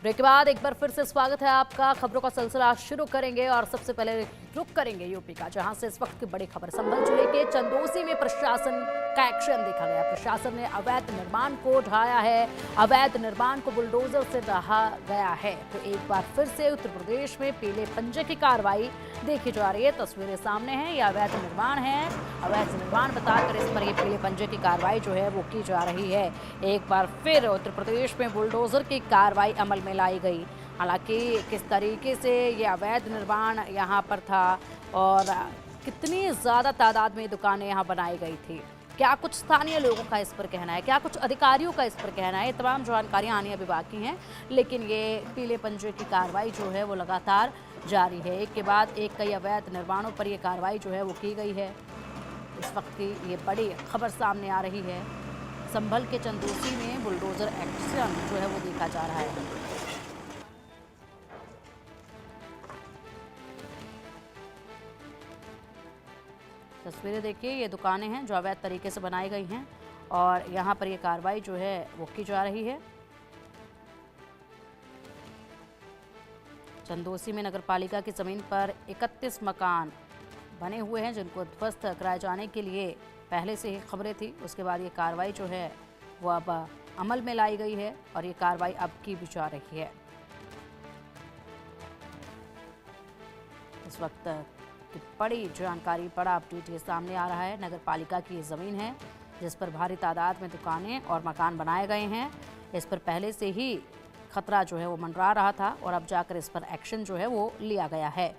Break के बाद एक बार फिर से स्वागत है आपका। खबरों का सिलसिला शुरू करेंगे और सबसे पहले रुक करेंगे यूपी का, जहां से इस वक्त की बड़ी खबर। संभल जिले के चंदोसी में प्रशासन का एक्शन देखा गया। प्रशासन ने अवैध निर्माण को ढाया है, अवैध निर्माण को बुलडोजर से ढहा गया है। तो एक बार फिर से उत्तर प्रदेश में पीले पंजे की कार्रवाई देखी जा रही है। तस्वीरें सामने हैं, ये अवैध निर्माण है। अवैध निर्माण बताकर इस पर ये पीले पंजे की कार्रवाई जो है वो की जा रही है। एक बार फिर उत्तर प्रदेश में बुलडोजर की कार्रवाई अमल में लाई गई। हालांकि किस तरीके से ये अवैध निर्माण यहाँ पर था और कितनी ज़्यादा तादाद में दुकानें यहाँ बनाई गई थी, क्या कुछ स्थानीय लोगों का इस पर कहना है, क्या कुछ अधिकारियों का इस पर कहना है, ये तमाम जानकारियाँ आनी अभी बाकी हैं। लेकिन ये पीले पंजे की कार्रवाई जो है वो लगातार जारी है। एक के बाद एक कई अवैध निर्माणों पर ये कार्रवाई जो है वो की गई है। इस वक्त की ये बड़ी खबर सामने आ रही है। संभल के चंदोसी में बुलडोजर एक्शन जो है वो देखा जा रहा है। तस्वीरें देखिए, ये दुकानें हैं जो अवैध तरीके से बनाई गई हैं और यहाँ पर ये कार्रवाई जो है वो की जा रही है। चंदोसी में नगरपालिका की ज़मीन पर 31 मकान बने हुए हैं जिनको ध्वस्त कराए जाने के लिए पहले से ही खबरें थी। उसके बाद ये कार्रवाई जो है वो अब अमल में लाई गई है और ये कार्रवाई अब की भी जा रही है। इस वक्त की बड़ी जानकारी, बड़ा अपडेट ये सामने आ रहा है। नगरपालिका की ये ज़मीन है जिस पर भारी तादाद में दुकानें और मकान बनाए गए हैं। इस पर पहले से ही खतरा जो है वो मंडरा रहा था और अब जाकर इस पर एक्शन जो है वो लिया गया है।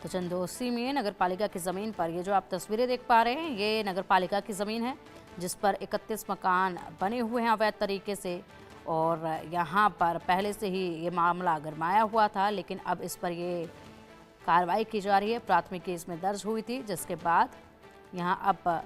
तो चंदोसी में नगरपालिका की ज़मीन पर ये जो आप तस्वीरें देख पा रहे हैं, ये नगरपालिका की ज़मीन है जिस पर 31 मकान बने हुए हैं अवैध तरीके से। और यहाँ पर पहले से ही ये मामला गरमाया हुआ था, लेकिन अब इस पर ये कार्रवाई की जा रही है। प्राथमिकी इसमें दर्ज हुई थी, जिसके बाद यहाँ अब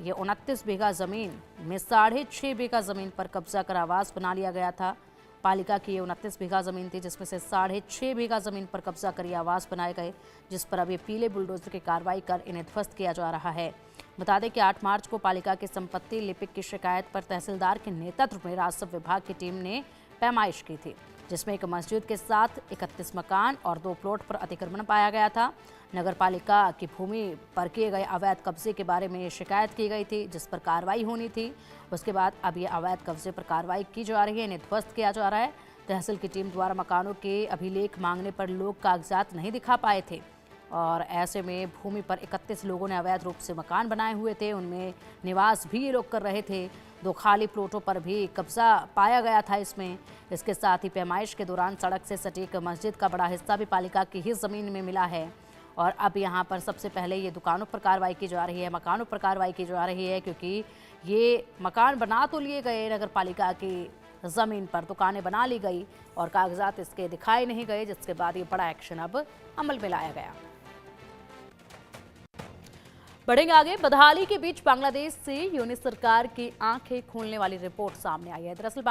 ये 29 बीघा ज़मीन में 6.5 बीघा ज़मीन पर कब्जा कर आवास बना लिया गया था। पालिका की ये 29 बीघा ज़मीन थी जिसमें से 6.5 बीघा ज़मीन पर कब्जा कर आवास बनाए गए, जिस पर अब ये पीले बुलडोजर की कार्रवाई कर इन्हें ध्वस्त किया जा रहा है। बता दें कि 8 मार्च को पालिका की संपत्ति लिपिक की शिकायत पर तहसीलदार के नेतृत्व में राजस्व विभाग की टीम ने पैमाइश की थी, जिसमें एक मस्जिद के साथ 31 मकान और 2 प्लॉट पर अतिक्रमण पाया गया था। नगरपालिका की भूमि पर किए गए अवैध कब्जे के बारे में शिकायत की गई थी, जिस पर कार्रवाई होनी थी। उसके बाद अब ये अवैध कब्जे पर कार्रवाई की जा रही है, इन्हें ध्वस्त किया जा रहा है। तहसील की टीम द्वारा मकानों के अभिलेख मांगने पर लोग कागजात नहीं दिखा पाए थे और ऐसे में भूमि पर 31 लोगों ने अवैध रूप से मकान बनाए हुए थे, उनमें निवास भी ये लोग कर रहे थे। 2 खाली प्लॉटों पर भी कब्जा पाया गया था इसमें। इसके साथ ही पैमाइश के दौरान सड़क से सटीक मस्जिद का बड़ा हिस्सा भी पालिका की ही ज़मीन में मिला है। और अब यहाँ पर सबसे पहले ये दुकानों पर कार्रवाई की जा रही है, मकानों पर कार्रवाई की जा रही है, क्योंकि ये मकान बना तो लिए गए नगरपालिका की ज़मीन पर, दुकानें बना ली गई और कागजात इसके दिखाए नहीं गए, जिसके बाद ये बड़ा एक्शन अब अमल में लाया गया। बढ़ेंगे आगे। बदहाली के बीच बांग्लादेश से यूनिट सरकार की आंखें खोलने वाली रिपोर्ट सामने आई है। दरअसल